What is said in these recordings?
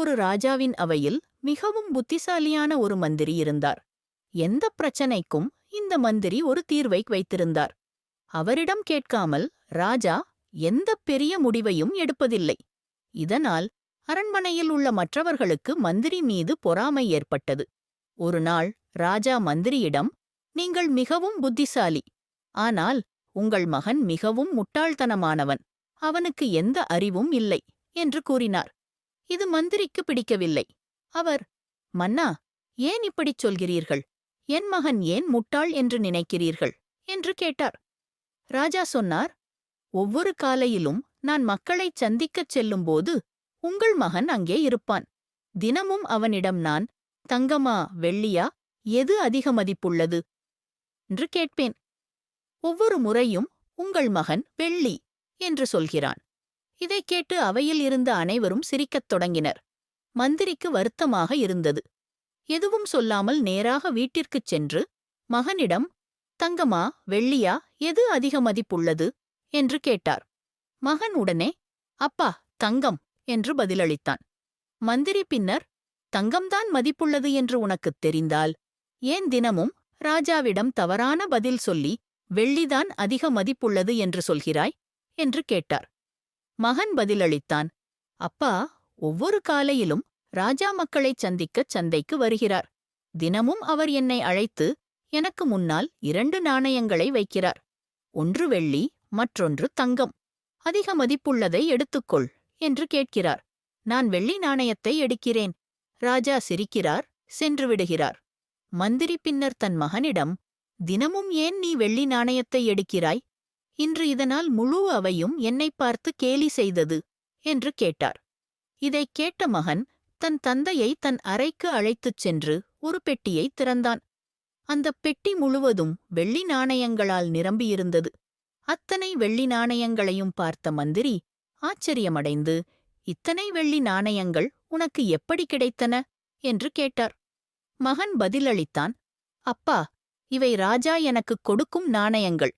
ஒரு ராஜாவின் அவையில் மிகவும் புத்திசாலியான ஒரு மந்திரி இருந்தார். எந்த பிரச்சனைக்கும் இந்த மந்திரி ஒரு தீர்வை வைத்திருந்தார். அவரிடம் கேட்காமல் ராஜா எந்த பெரிய முடிவையும் எடுப்பதில்லை. இதனால் அரண்மனையில் உள்ள மற்றவர்களுக்கு மந்திரி மீது பொறாமை ஏற்பட்டது. ஒரு நாள் ராஜா மந்திரியிடம், நீங்கள் மிகவும் புத்திசாலி, ஆனால் உங்கள் மகன் மிகவும் முட்டாள்தனமானவன், அவனுக்கு எந்த அறிவும் இல்லை என்று கூறினார். இது மந்திரிக்கு பிடிக்கவில்லை. அவர், மன்னா, ஏன் இப்படிச் சொல்கிறீர்கள்? என் மகன் ஏன் முட்டாள் என்று நினைக்கிறீர்கள் என்று கேட்டார். ராஜா சொன்னார், ஒவ்வொரு காலையிலும் நான் மக்களைச் சந்திக்கச் செல்லும்போது உங்கள் மகன் அங்கே இருப்பான். தினமும் அவனிடம் நான், தங்கமா வெள்ளியா, எது அதிக மதிப்புள்ளது என்று கேட்பேன். ஒவ்வொரு முறையும் உங்கள் மகன் வெள்ளி என்று சொல்கிறான். இதைக் கேட்டு அவையில் இருந்த அனைவரும் சிரிக்கத் தொடங்கினர். மந்திரிக்கு வருத்தமாக இருந்தது. எதுவும் சொல்லாமல் நேராக வீட்டிற்குச் சென்று மகனிடம், தங்கமா வெள்ளியா, எது அதிக மதிப்புள்ளது என்று கேட்டார். மகன் உடனே, அப்பா, தங்கம் என்று பதிலளித்தான். மந்திரி பின்னர், தங்கம்தான் மதிப்புள்ளது என்று உனக்குத் தெரிந்தால் ஏன் தினமும் ராஜாவிடம் தவறான பதில் சொல்லி வெள்ளிதான் அதிக மதிப்புள்ளது என்று சொல்கிறாய் என்று கேட்டார். மகன் பதிலளித்தான், அப்பா, ஒவ்வொரு காலையிலும் ராஜா மக்களைச் சந்திக்கச் சந்தைக்கு வருகிறார். தினமும் அவர் என்னை அழைத்து எனக்கு முன்னால் 2 நாணயங்களை வைக்கிறார். ஒன்று வெள்ளி, மற்றொன்று தங்கம். அதிக மதிப்புள்ளதை எடுத்துக்கொள் என்று கேட்கிறார். நான் வெள்ளி நாணயத்தை எடுக்கிறேன். ராஜா சிரிக்கிறார், சென்று விடுகிறார். மந்திரி பின்னர் தன் மகனிடம், தினமும் ஏன் நீ வெள்ளி நாணயத்தை எடுக்கிறாய்? இன்று இதனால் முழு அவையும் என்னைப் பார்த்து கேலி செய்தது என்று கேட்டார். இதைக் கேட்ட மகன் தன் தந்தையை தன் அறைக்கு அழைத்துச் சென்று ஒரு பெட்டியைத் திறந்தான். அந்தப் பெட்டி முழுவதும் வெள்ளி நாணயங்களால் நிரம்பியிருந்தது. அத்தனை வெள்ளி நாணயங்களையும் பார்த்த மந்திரி ஆச்சரியமடைந்து, இத்தனை வெள்ளி நாணயங்கள் உனக்கு எப்படி கிடைத்தன என்று கேட்டார். மகன் பதிலளித்தான், அப்பா, இவை ராஜா எனக்குக் கொடுக்கும் நாணயங்கள்.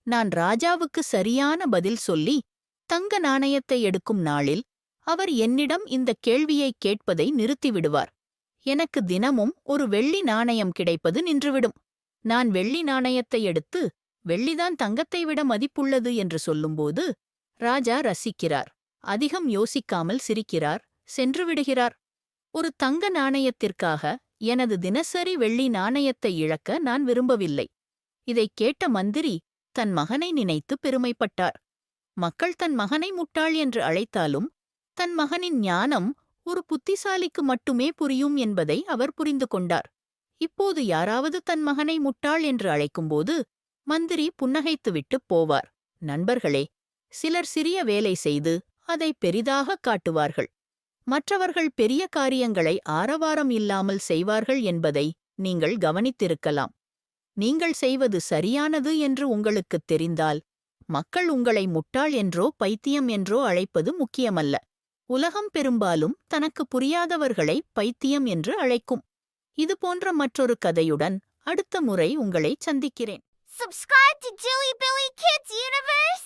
நான் ராஜாவுக்கு சரியான பதில் சொல்லி தங்க நாணயத்தை எடுக்கும் நாளில் அவர் என்னிடம் இந்த கேள்வியைக் கேட்பதை நிறுத்திவிடுவார். எனக்கு தினமும் ஒரு வெள்ளி நாணயம் கிடைப்பது நின்றுவிடும். நான் வெள்ளி நாணயத்தை எடுத்து வெள்ளிதான் தங்கத்தை விட மதிப்புள்ளது என்று சொல்லும்போது ராஜா ரசிக்கிறார், அதிகம் யோசிக்காமல் சிரிக்கிறார், சென்று விடுகிறார். ஒரு தங்க நாணயத்திற்காக எனது தினசரி வெள்ளி நாணயத்தை இழக்க நான் விரும்பவில்லை. இதைக் கேட்ட மந்திரி தன் மகனை நினைத்து பெருமைப்பட்டார். மக்கள் தன் மகனை முட்டாள் என்று அழைத்தாலும் தன் மகனின் ஞானம் ஒரு புத்திசாலிக்கு மட்டுமே புரியும் என்பதை அவர் புரிந்து கொண்டார். இப்போது யாராவது தன் மகனை முட்டாள் என்று அழைக்கும்போது மந்திரி புன்னகைத்துவிட்டுப் போவார். நண்பர்களே, சிலர் சிறிய வேலை செய்து அதை பெரிதாகக் காட்டுவார்கள். மற்றவர்கள் பெரிய காரியங்களை ஆரவாரம் இல்லாமல் செய்வார்கள் என்பதை நீங்கள் கவனித்திருக்கலாம். நீங்கள் செய்வது சரியானது என்று உங்களுக்குத் தெரிந்தால் மக்கள் உங்களை முட்டாள் என்றோ பைத்தியம் என்றோ அழைப்பது முக்கியமல்ல. உலகம் பெரும்பாலும் தனக்கு புரியாதவர்களை பைத்தியம் என்று அழைக்கும். இதுபோன்ற மற்றொரு கதையுடன் அடுத்த முறை உங்களைச் சந்திக்கிறேன். Subscribe to Jilly Billy Kids Universe!